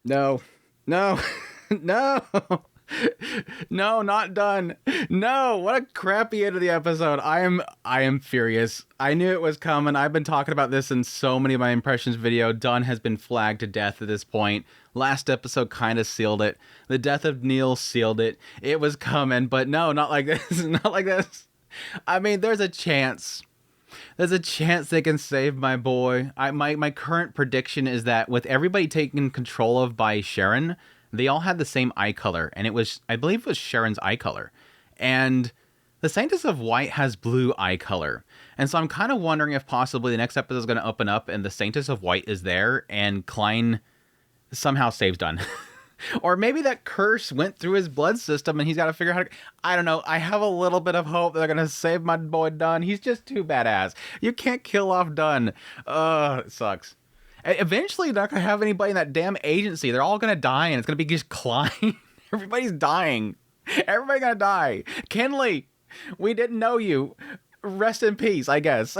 No, no, no, no, not done. No, what a crappy end of the episode. I am furious. I knew it was coming. I've been talking about this in so many of my impressions video. Dunn has been flagged to death at this point. Last episode kind of sealed it. The death of Neil sealed it. It was coming, but no, not like this. Not like this. I mean, there's a chance. There's a chance they can save my boy. My current prediction is that with everybody taken control of by Sharon, they all had the same eye color, and I believe it was Sharon's eye color. And the Sanctus of White has blue eye color. And so I'm kind of wondering if possibly the next episode is going to open up and the Sanctus of White is there and Klein somehow saves Dunn. Or maybe that curse went through his blood system and he's got to figure out how to... I don't know. I have a little bit of hope they're going to save my boy Dunn. He's just too badass. You can't kill off Dunn. It sucks. Eventually, they're not going to have anybody in that damn agency. They're all going to die and it's going to be just Klein. Everybody's dying. Everybody's going to die. Kenley, we didn't know you. Rest in peace, I guess.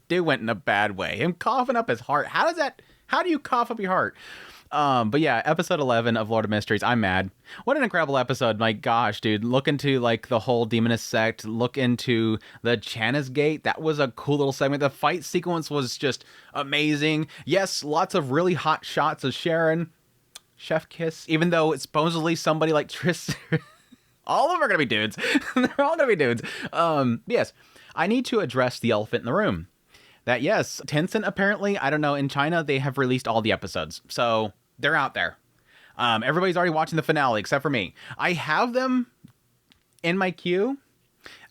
Dude went in a bad way. Him coughing up his heart. How do you cough up your heart? But yeah, episode 11 of Lord of Mysteries. I'm mad. What an incredible episode. My gosh, dude. Look into like the whole demonist sect. Look into the Chanis gate. That was a cool little segment. The fight sequence was just amazing. Yes, lots of really hot shots of Sharon. Chef kiss. Even though it's supposedly somebody like Tris. All of them are going to be dudes. They're all going to be dudes. Yes, I need to address the elephant in the room. That yes, Tencent apparently, I don't know, in China, they have released all the episodes. So they're out there. Everybody's already watching the finale except for me. I have them in my queue.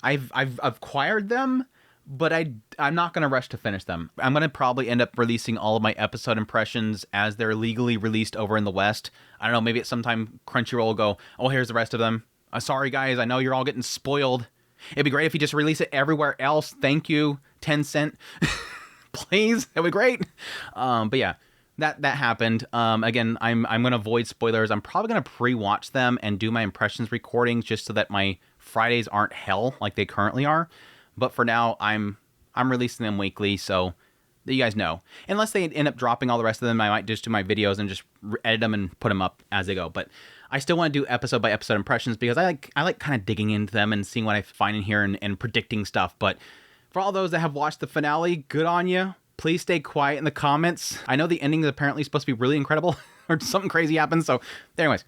I've acquired them, but I'm not going to rush to finish them. I'm going to probably end up releasing all of my episode impressions as they're legally released over in the West. I don't know, maybe at some time Crunchyroll will go, oh, here's the rest of them. Sorry, guys, I know you're all getting spoiled. It'd be great if you just release it everywhere else. Thank you, Tencent. Please, that'd be great. But yeah, that happened. Again, I'm gonna avoid spoilers. I'm probably gonna pre-watch them and do my impressions recordings just so that my Fridays aren't hell like they currently are. But for now, I'm releasing them weekly, so that you guys know. Unless they end up dropping all the rest of them, I might just do my videos and just edit them and put them up as they go. But I still want to do episode by episode impressions because I like kind of digging into them and seeing what I find in here and predicting stuff. But for all those that have watched the finale, good on you. Please stay quiet in the comments. I know the ending is apparently supposed to be really incredible or something crazy happens. So anyways,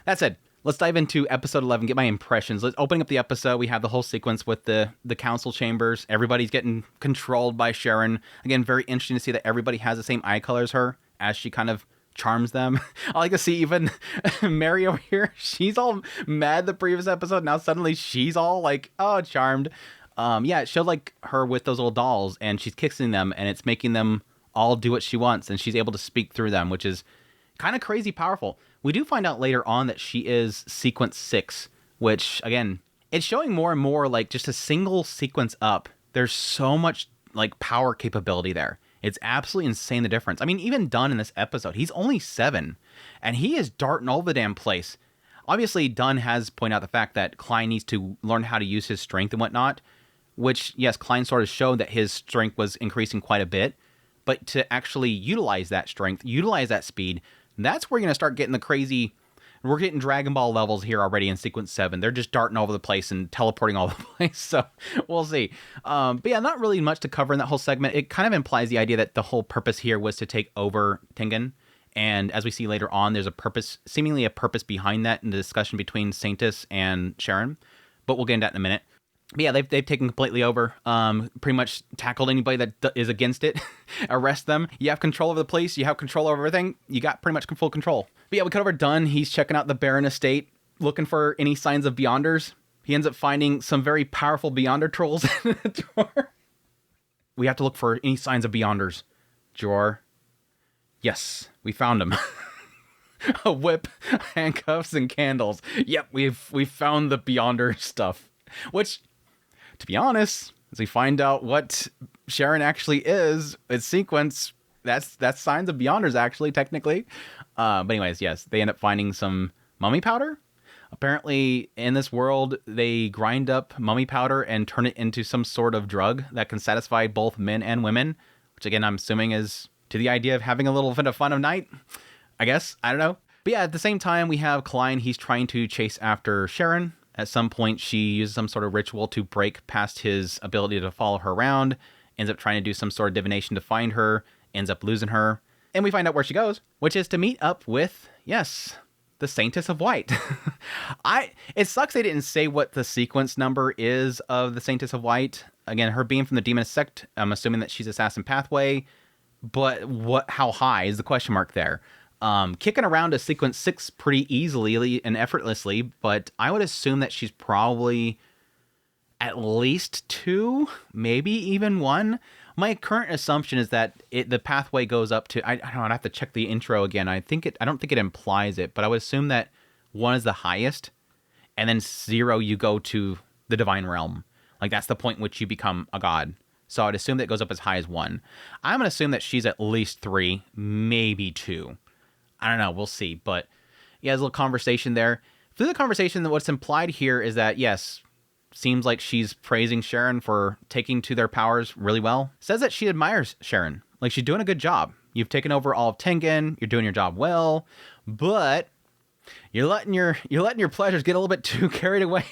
that said, let's dive into episode 11, get my impressions. Opening up the episode, we have the whole sequence with the council chambers. Everybody's getting controlled by Sharon. Again, very interesting to see that everybody has the same eye color as her as she kind of charms them. I like to see even Mary over here. She's all mad the previous episode. Now suddenly she's all like, oh, charmed. Yeah, it showed like her with those little dolls and she's kissing them and it's making them all do what she wants and she's able to speak through them, which is kind of crazy powerful. We do find out later on that she is sequence 6, which again, it's showing more and more like just a single sequence up. There's so much like power capability there. It's absolutely insane the difference. I mean, even Dunn in this episode, he's only 7 and he is darting all over the damn place. Obviously, Dunn has pointed out the fact that Klein needs to learn how to use his strength and whatnot, which, yes, Klein sort of showed that his strength was increasing quite a bit, but to actually utilize that strength, utilize that speed, that's where you're going to start getting the crazy... We're getting Dragon Ball levels here already in Sequence 7. They're just darting all over the place and teleporting all over the place, so we'll see. But yeah, not really much to cover in that whole segment. It kind of implies the idea that the whole purpose here was to take over Tingen, and as we see later on, there's a purpose, seemingly a purpose behind that in the discussion between Sanctus and Sharon, but we'll get into that in a minute. But yeah, they've taken completely over, pretty much tackled anybody that is against it, arrest them. You have control over the police, you have control over everything, you got pretty much full control. But yeah, we cut over Dunn, he's checking out the Baron estate, looking for any signs of Beyonders. He ends up finding some very powerful Beyonder trolls in the drawer. We have to look for any signs of Beyonders. Drawer. Yes, we found them. A whip, handcuffs, and candles. Yep, we've found the Beyonder stuff. Which... to be honest, as we find out what Sharon actually is, it's sequence, that's signs of Beyonders actually, technically. But anyways, yes, they end up finding some mummy powder. Apparently, in this world, they grind up mummy powder and turn it into some sort of drug that can satisfy both men and women, which again, I'm assuming is to the idea of having a little bit of fun of night. I guess. I don't know. But yeah, at the same time, we have Klein. He's trying to chase after Sharon. At some point, she uses some sort of ritual to break past his ability to follow her around, ends up trying to do some sort of divination to find her, ends up losing her. And we find out where she goes, which is to meet up with, yes, the Saintess of White. It sucks they didn't say what the sequence number is of the Saintess of White. Again, her being from the Demonist sect, I'm assuming that she's Assassin Pathway, but how high is the question mark there? Kicking around a sequence 6 pretty easily and effortlessly, but I would assume that she's probably at least 2, maybe even 1. My current assumption is that the pathway goes up to, I don't know, I'd have to check the intro again. I don't think it implies it, but I would assume that 1 is the highest, and then 0 you go to the divine realm. Like, that's the point in which you become a god. So I'd assume that it goes up as high as 1. I'm going to assume that she's at least 3, maybe 2. I don't know. We'll see. But yeah, there's a little conversation there. Through the conversation, what's implied here is that, yes, seems like she's praising Sharon for taking to their powers really well. Says that she admires Sharon. Like, she's doing a good job. You've taken over all of Tingen. You're doing your job well. But you're letting your pleasures get a little bit too carried away.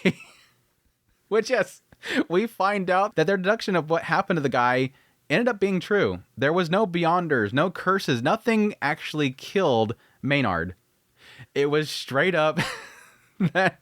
Which, yes, we find out that their deduction of what happened to the guy ended up being true. There was no Beyonders, no curses, nothing actually killed Maynard. It was straight up that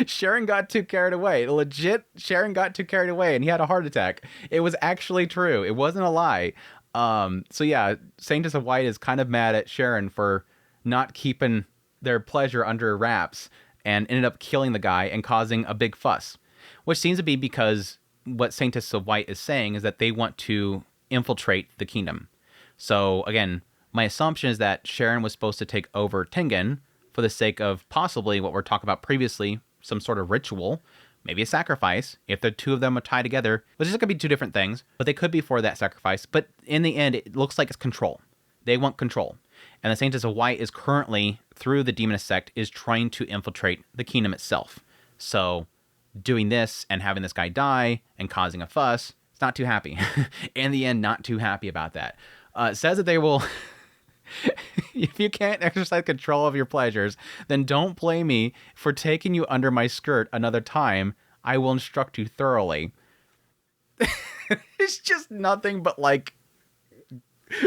Sharon got too carried away. Legit, Sharon got too carried away and he had a heart attack. It was actually true. It wasn't a lie. So yeah, Saintess of White is kind of mad at Sharon for not keeping their pleasure under wraps and ended up killing the guy and causing a big fuss. Which seems to be because what Saintess of White is saying is that they want to infiltrate the kingdom. So again, my assumption is that Sharon was supposed to take over Tingen for the sake of possibly what we're talking about previously, some sort of ritual, maybe a sacrifice. If the two of them are tied together, which is going to be 2 different things, but they could be for that sacrifice. But in the end, it looks like it's control. They want control. And the Saintess of White is currently, through the Demonist sect, is trying to infiltrate the kingdom itself. So doing this and having this guy die and causing a fuss, it's not too happy. In the end, not too happy about that. It says that they will, if you can't exercise control of your pleasures, then don't blame me for taking you under my skirt another time. I will instruct you thoroughly. It's just nothing but like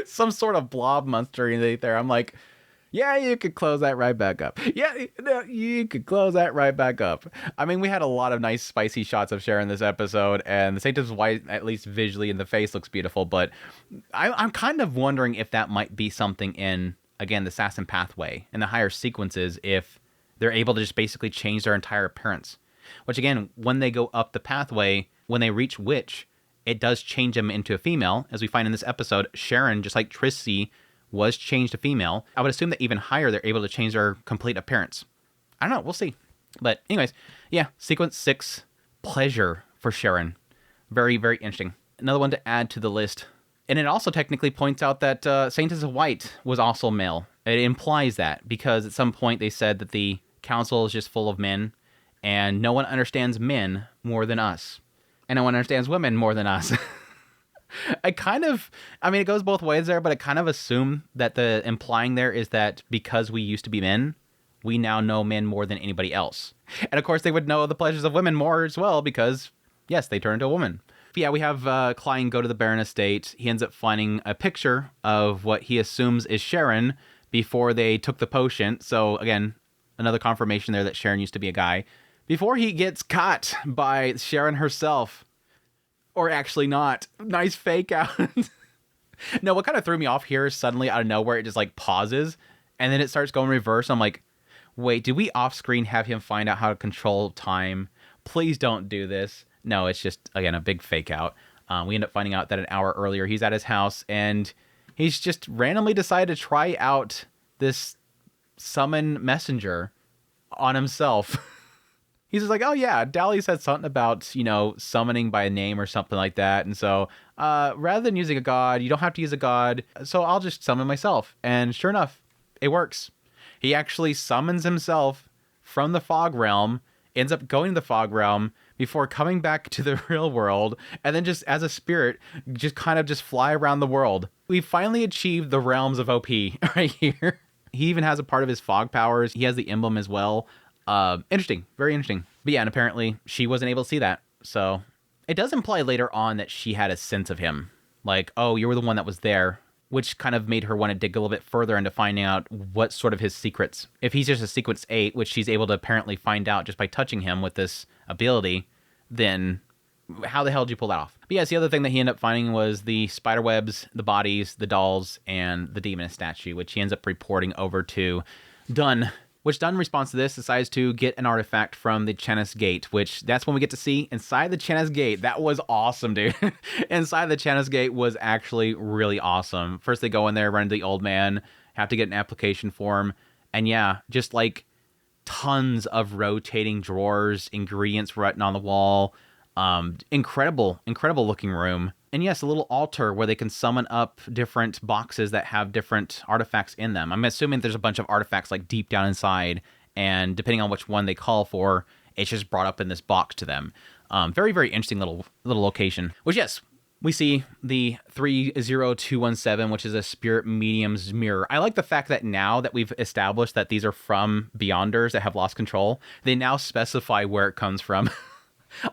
some sort of blob monster in there. I'm like, yeah, you could close that right back up. Yeah, you could close that right back up. I mean, we had a lot of nice spicy shots of Sharon this episode, and the Saintess of White, at least visually in the face, looks beautiful, but I'm kind of wondering if that might be something in, again, the Assassin Pathway and the higher sequences, if they're able to just basically change their entire appearance. Which, again, when they go up the pathway, when they reach Witch, it does change them into a female. As we find in this episode, Sharon, just like Trissy, was changed to female. I would assume that even higher, they're able to change their complete appearance. I don't know. We'll see. But anyways, yeah, sequence 6, pleasure for Sharon. Very, very interesting. Another one to add to the list. And it also technically points out that Saintess of White was also male. It implies that because at some point they said that the council is just full of men and no one understands men more than us. And no one understands women more than us. It goes both ways there, but I kind of assume that the implying there is that because we used to be men, we now know men more than anybody else. And of course, they would know the pleasures of women more as well because, yes, they turned into a woman. But yeah, we have Klein go to the Baron estate. He ends up finding a picture of what he assumes is Sharon before they took the potion. So again, another confirmation there that Sharon used to be a guy. Before he gets caught by Sharon herself. Or actually not. Nice fake out. No, what kind of threw me off here is suddenly out of nowhere, it just like pauses and then it starts going reverse. I'm like, wait, did we off screen have him find out how to control time? Please don't do this. No, it's just, again, a big fake out. We end up finding out that an hour earlier he's at his house and he's just randomly decided to try out this summon messenger on himself. He's just like, oh yeah, Dally said something about, summoning by a name or something like that. And so rather than using a god, you don't have to use a god. So I'll just summon myself. And sure enough, it works. He actually summons himself from the fog realm, ends up going to the fog realm before coming back to the real world. And then just as a spirit, just kind of just fly around the world. We finally achieved the realms of OP right here. He even has a part of his fog powers. He has the emblem as well. Interesting. Very interesting. But yeah, and apparently she wasn't able to see that. So it does imply later on that she had a sense of him. Like, oh, you were the one that was there, which kind of made her want to dig a little bit further into finding out what sort of his secrets. If he's just a sequence 8, which she's able to apparently find out just by touching him with this ability, then how the hell did you pull that off? But yes, the other thing that he ended up finding was the spider webs, the bodies, the dolls, and the demon statue, which he ends up reporting over to Dunn, which Dunn, in response to this, decides to get an artifact from the Chanis gate, which that's when we get to see inside the Chanis gate. That was awesome, dude. Inside the Chanis gate was actually really awesome. First they go in there, run into the old man, have to get an application form, and yeah, just like tons of rotating drawers, ingredients written on the wall. Incredible looking room. And yes, a little altar where they can summon up different boxes that have different artifacts in them. I'm assuming there's a bunch of artifacts like deep down inside, and depending on which one they call for, it's just brought up in this box to them. Very, very interesting little location. Which, yes, we see the 30217, which is a spirit medium's mirror. I like the fact that now that we've established that these are from Beyonders that have lost control, they now specify where it comes from.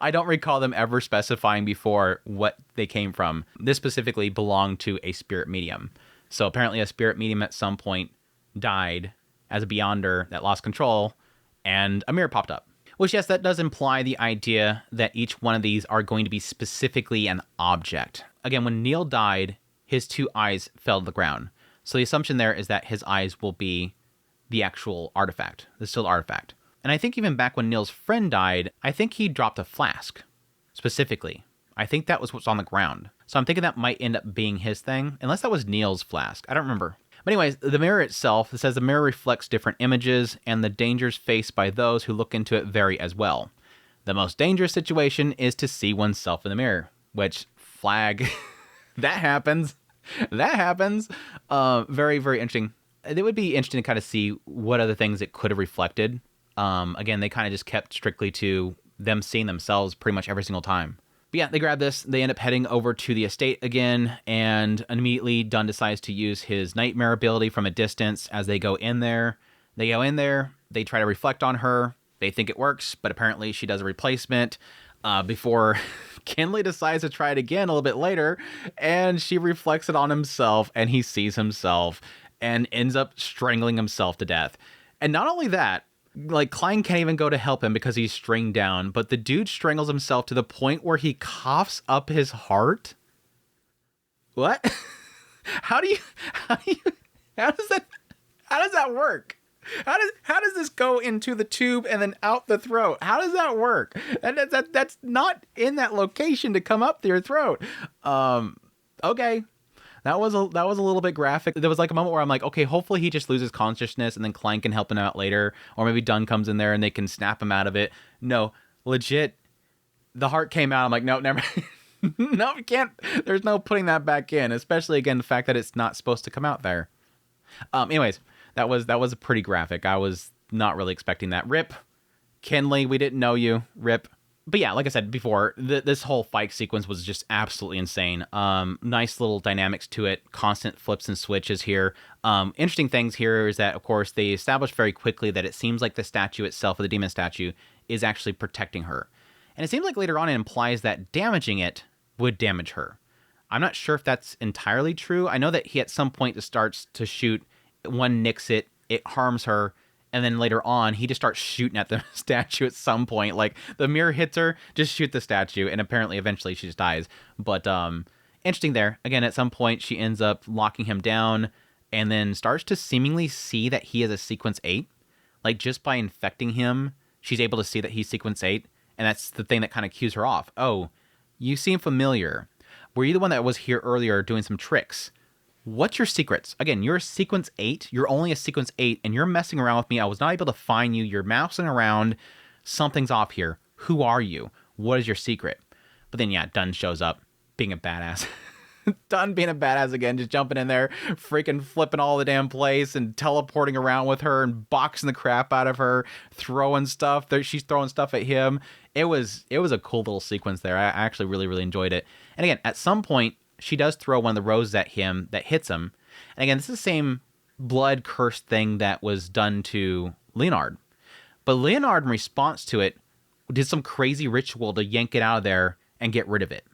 I don't recall them ever specifying before what they came from. This specifically belonged to a spirit medium. So apparently a spirit medium at some point died as a Beyonder that lost control, and a mirror popped up. Which, yes, that does imply the idea that each one of these are going to be specifically an object. Again, when Neil died, his 2 eyes fell to the ground. So the assumption there is that his eyes will be the actual artifact, the sealed artifact. And I think even back when Neil's friend died, I think he dropped a flask, specifically. I think that was what's on the ground. So I'm thinking that might end up being his thing, unless that was Neil's flask. I don't remember. But anyways, the mirror itself, it says the mirror reflects different images, and the dangers faced by those who look into it vary as well. The most dangerous situation is to see oneself in the mirror, which, flag, that happens. That happens. Very, very interesting. It would be interesting to kind of see what other things it could have reflected. Again, they kind of just kept strictly to them seeing themselves pretty much every single time. But yeah, they grab this, they end up heading over to the estate again, and immediately Dunn decides to use his nightmare ability from a distance as they go in there. They go in there, they try to reflect on her, they think it works, but apparently she does a replacement before Kinley decides to try it again a little bit later, and she reflects it on himself, and he sees himself, and ends up strangling himself to death. And not only that, like, Klein can't even go to help him because he's stringed down, but the dude strangles himself to the point where he coughs up his heart. What? How does that work? How does this go into the tube and then out the throat? How does that work? That's not in that location to come up your throat. Okay. That was a little bit graphic. There was like a moment where I'm like, okay, hopefully he just loses consciousness and then Klein can help him out later. Or maybe Dunn comes in there and they can snap him out of it. No, legit, the heart came out. I'm like, no, never. No, you can't. There's no putting that back in, especially, again, the fact that it's not supposed to come out there. Anyways, that was pretty graphic. I was not really expecting that. Rip. Kinley, we didn't know you. Rip. But yeah, like I said before, this whole fight sequence was just absolutely insane. Nice little dynamics to it. Constant flips and switches here. Interesting things here is that, of course, they established very quickly that it seems like the statue itself, or the demon statue, is actually protecting her. And it seems like later on it implies that damaging it would damage her. I'm not sure if that's entirely true. I know that he at some point starts to shoot. One nicks it. It harms her. And then later on, he just starts shooting at the statue at some point. Like, the mirror hits her, just shoot the statue, and apparently eventually she just dies. But interesting there. Again, at some point, she ends up locking him down and then starts to seemingly see that he is a Sequence 8. Like, just by infecting him, she's able to see that he's Sequence 8. And that's the thing that kind of cues her off. Oh, you seem familiar. Were you the one that was here earlier doing some tricks? What's your secrets? Again, you're a Sequence 8. You're only a Sequence 8, and you're messing around with me. I was not able to find you. You're mousing around. Something's off here. Who are you? What is your secret? But then, yeah, Dunn shows up, being a badass. Dunn being a badass again, just jumping in there, freaking flipping all the damn place, and teleporting around with her, and boxing the crap out of her, throwing stuff. She's throwing stuff at him. It was a cool little sequence there. I actually really, really enjoyed it. And again, at some point, she does throw one of the roses at him that hits him. And again, this is the same blood curse thing that was done to Leonard. But Leonard, in response to it, did some crazy ritual to yank it out of there and get rid of it.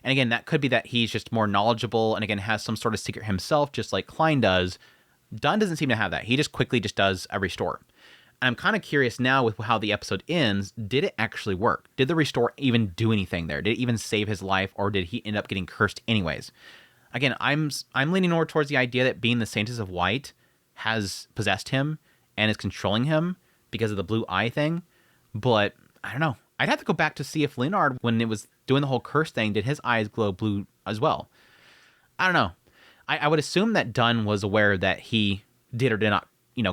And again, that could be that he's just more knowledgeable and again has some sort of secret himself, just like Klein does. Dunn doesn't seem to have that. He just quickly just does a restore. And I'm kind of curious now with how the episode ends, did it actually work? Did the restore even do anything there? Did it even save his life, or did he end up getting cursed anyways? Again, I'm leaning more towards the idea that being the Saintess of White has possessed him and is controlling him because of the blue eye thing. But I don't know. I'd have to go back to see if Leonard, when it was doing the whole curse thing, did his eyes glow blue as well? I don't know. I would assume that Dunn was aware that he did or did not,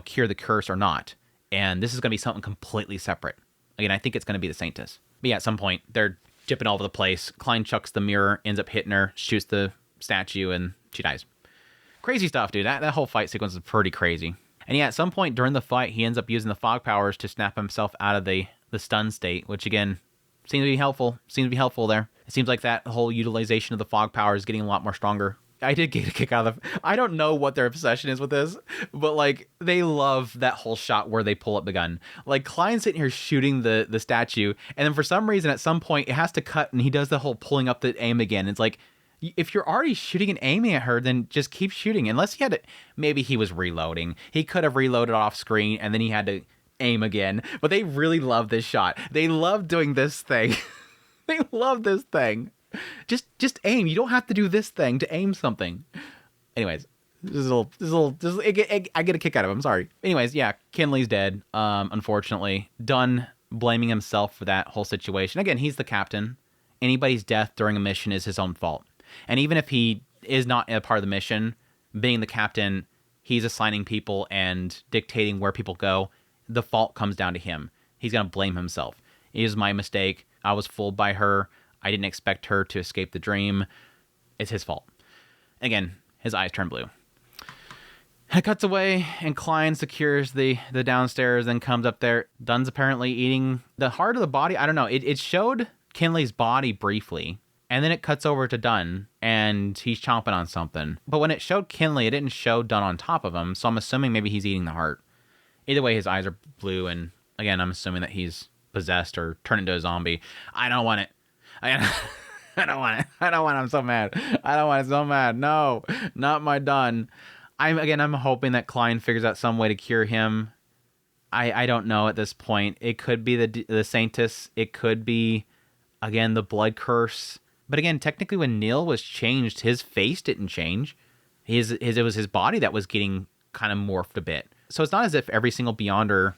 cure the curse or not. And this is going to be something completely separate. Again, I think it's going to be the Saintess. But yeah, at some point, they're dipping all over the place. Klein chucks the mirror, ends up hitting her, shoots the statue, and she dies. Crazy stuff, dude. That whole fight sequence is pretty crazy. And yeah, at some point during the fight, he ends up using the fog powers to snap himself out of the stun state, which again, seems to be helpful. There. It seems like that whole utilization of the fog power is getting a lot more stronger. I did get a kick out of I don't know what their obsession is with this, but like they love that whole shot where they pull up the gun. Like Klein's sitting here shooting the statue, and then for some reason at some point it has to cut and he does the whole pulling up the aim again. It's like, if you're already shooting and aiming at her, then just keep shooting. Unless he had to, maybe he was reloading. He could have reloaded off screen and then he had to aim again. But they really love this shot. They love doing this thing. They love this thing. Just aim. You don't have to do this thing to aim something. Anyways, I get a kick out of it. I'm sorry. Anyways, yeah, Kinley's dead. Unfortunately, Dunn blaming himself for that whole situation. Again, he's the captain. Anybody's death during a mission is his own fault. And even if he is not a part of the mission, being the captain, he's assigning people and dictating where people go. The fault comes down to him. He's going to blame himself. It is my mistake. I was fooled by her. I didn't expect her to escape the dream. It's his fault. Again, his eyes turn blue. It cuts away, and Klein secures the downstairs, then comes up there. Dunn's apparently eating the heart of the body. I don't know. It showed Kinley's body briefly, and then it cuts over to Dunn, and he's chomping on something. But when it showed Kinley, it didn't show Dunn on top of him, so I'm assuming maybe he's eating the heart. Either way, his eyes are blue, and again, I'm assuming that he's possessed or turned into a zombie. I don't want it. I don't want it. I don't want it. I'm so mad. I don't want it so mad. No, not my Dunn. I'm hoping that Klein figures out some way to cure him. I don't know at this point. It could be the Saintess. It could be, again, the blood curse. But again, technically when Neil was changed, his face didn't change. It was his body that was getting kind of morphed a bit. So it's not as if every single Beyonder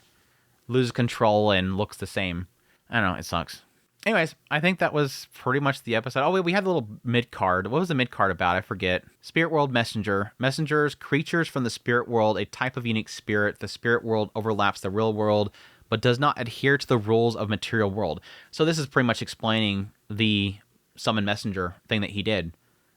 loses control and looks the same. I don't know. It sucks. Anyways, I think that was pretty much the episode. Oh, wait, we had a little mid-card. What was the mid-card about? I forget. Spirit World Messenger. Messengers, creatures from the spirit world, a type of unique spirit. The spirit world overlaps the real world, but does not adhere to the rules of material world. So this is pretty much explaining the summon messenger thing that he did.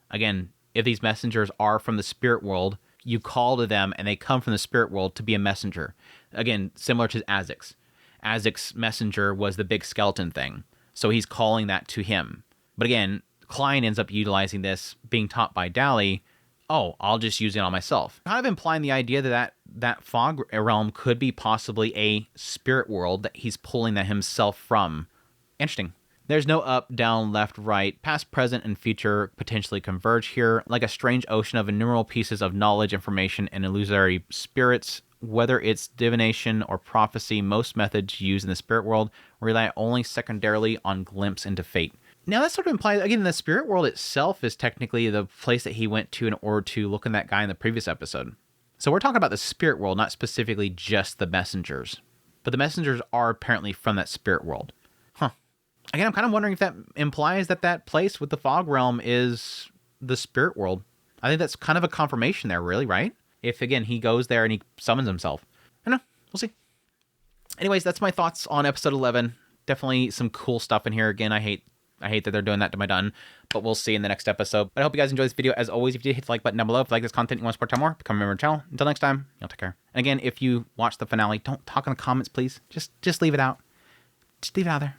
Again, if these messengers are from the spirit world, you call to them and they come from the spirit world to be a messenger. Again, similar to Azek's. Azek's messenger was the big skeleton thing. So he's calling that to him. But again, Klein ends up utilizing this, being taught by Dally. Oh, I'll just use it on myself. Kind of implying the idea that fog realm could be possibly a spirit world that he's pulling that himself from. Interesting. There's no up, down, left, right. Past, present, and future potentially converge here, like a strange ocean of innumerable pieces of knowledge, information, and illusory spirits. Whether it's divination or prophecy, most methods used in the spirit world rely only secondarily on glimpse into fate. Now that sort of implies, again, the spirit world itself is technically the place that he went to in order to look at that guy in the previous episode. So we're talking about the spirit world, not specifically just the messengers. But the messengers are apparently from that spirit world. Huh. Again, I'm kind of wondering if that implies that place with the fog realm is the spirit world. I think that's kind of a confirmation there, really, right? If, again, he goes there and he summons himself. I don't know. We'll see. Anyways, that's my thoughts on episode 11. Definitely some cool stuff in here. Again, I hate that they're doing that to my Dunn, but we'll see in the next episode. But I hope you guys enjoyed this video. As always, if you did, hit the like button down below. If you like this content, you want to support more, become a member of the channel. Until next time, y'all take care. And again, if you watch the finale, don't talk in the comments, please. Just leave it out. Just leave it out there.